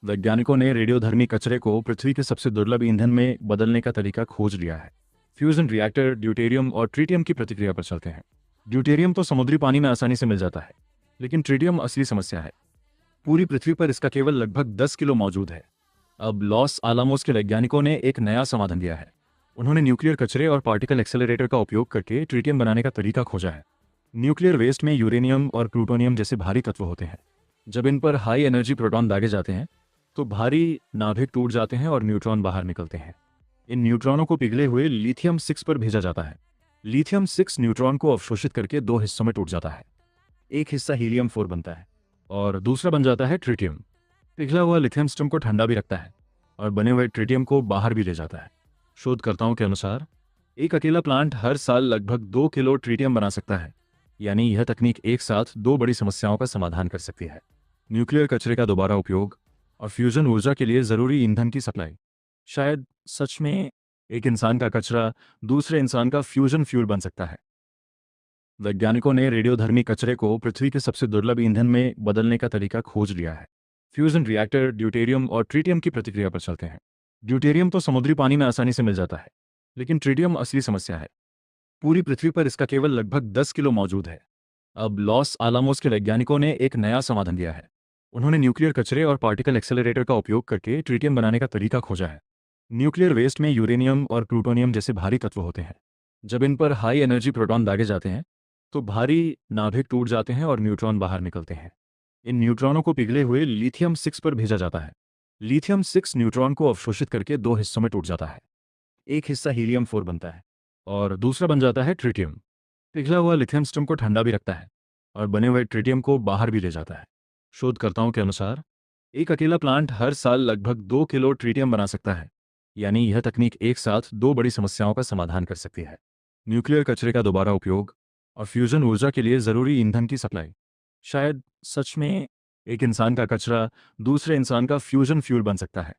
वैज्ञानिकों ने रेडियोधर्मी कचरे को पृथ्वी के सबसे दुर्लभ ईंधन में बदलने का तरीका खोज लिया है। फ्यूजन रिएक्टर ड्यूटेरियम और ट्रिटियम की प्रतिक्रिया पर चलते हैं। ड्यूटेरियम तो समुद्री पानी में आसानी से मिल जाता है, लेकिन ट्रिटियम असली समस्या है। पूरी पृथ्वी पर इसका केवल लगभग 10 किलो मौजूद है। अब लॉस आलामोस के वैज्ञानिकों ने एक नया समाधान दिया है। उन्होंने न्यूक्लियर कचरे और पार्टिकल एक्सेलरेटर का उपयोग करके ट्रिटियम बनाने का तरीका खोजा है। न्यूक्लियर वेस्ट में यूरेनियम और प्लूटोनियम जैसे भारी तत्व होते हैं। जब इन पर हाई एनर्जी प्रोटॉन दागे जाते हैं तो भारी नाभिक टूट जाते हैं और न्यूट्रॉन बाहर निकलते हैं। इन न्यूट्रॉनों को पिघले हुए लिथियम 6 पर भेजा जाता है। लिथियम 6 न्यूट्रॉन को अवशोषित करके दो हिस्सों में टूट जाता है। एक हिस्सा हीलियम 4 बनता है और दूसरा बन जाता है ट्रिटियम। पिघला हुआ लिथियम स्टम को ठंडा भी रखता है और बने हुए ट्रिटियम को बाहर भी ले जाता है। शोधकर्ताओं के अनुसार एक अकेला प्लांट हर साल लगभग 2 किलो ट्रिटियम बना सकता है। यानी यह तकनीक एक साथ दो बड़ी समस्याओं का समाधान कर सकती है: न्यूक्लियर कचरे का दोबारा उपयोग और फ्यूजन ऊर्जा के लिए जरूरी ईंधन की सप्लाई। शायद सच में एक इंसान का कचरा दूसरे इंसान का फ्यूजन फ्यूल बन सकता है। वैज्ञानिकों ने रेडियोधर्मी कचरे को पृथ्वी के सबसे दुर्लभ ईंधन में बदलने का तरीका खोज लिया है। फ्यूजन रिएक्टर ड्यूटेरियम और ट्रिटियम की प्रतिक्रिया पर चलते हैं। ड्यूटेरियम तो समुद्री पानी में आसानी से मिल जाता है, लेकिन ट्रिटियम असली समस्या है। पूरी पृथ्वी पर इसका केवल लगभग 10 किलो मौजूद है। अब लॉस आलामोस के वैज्ञानिकों ने एक नया समाधान दिया है। उन्होंने न्यूक्लियर कचरे और पार्टिकल एक्सेलरेटर का उपयोग करके ट्रिटियम बनाने का तरीका खोजा है। न्यूक्लियर वेस्ट में यूरेनियम और प्लूटोनियम जैसे भारी तत्व होते हैं। जब इन पर हाई एनर्जी प्रोटॉन दागे जाते हैं तो भारी नाभिक टूट जाते हैं और न्यूट्रॉन बाहर निकलते हैं। इन न्यूट्रॉनों को पिघले हुए लिथियम 6 पर भेजा जाता है। लिथियम 6 न्यूट्रॉन को अवशोषित करके दो हिस्सों में टूट जाता है। एक हिस्सा हीलियम 4 बनता है और दूसरा बन जाता है ट्रिटियम। पिघला हुआ लिथियम स्टम को ठंडा भी रखता है और बने हुए ट्रिटियम को बाहर भी ले जाता है। शोधकर्ताओं के अनुसार एक अकेला प्लांट हर साल लगभग 2 किलो ट्रिटियम बना सकता है। यानी यह तकनीक एक साथ दो बड़ी समस्याओं का समाधान कर सकती है: न्यूक्लियर कचरे का दोबारा उपयोग और फ्यूजन ऊर्जा के लिए जरूरी ईंधन की सप्लाई। शायद सच में एक इंसान का कचरा दूसरे इंसान का फ्यूजन फ्यूल बन सकता है।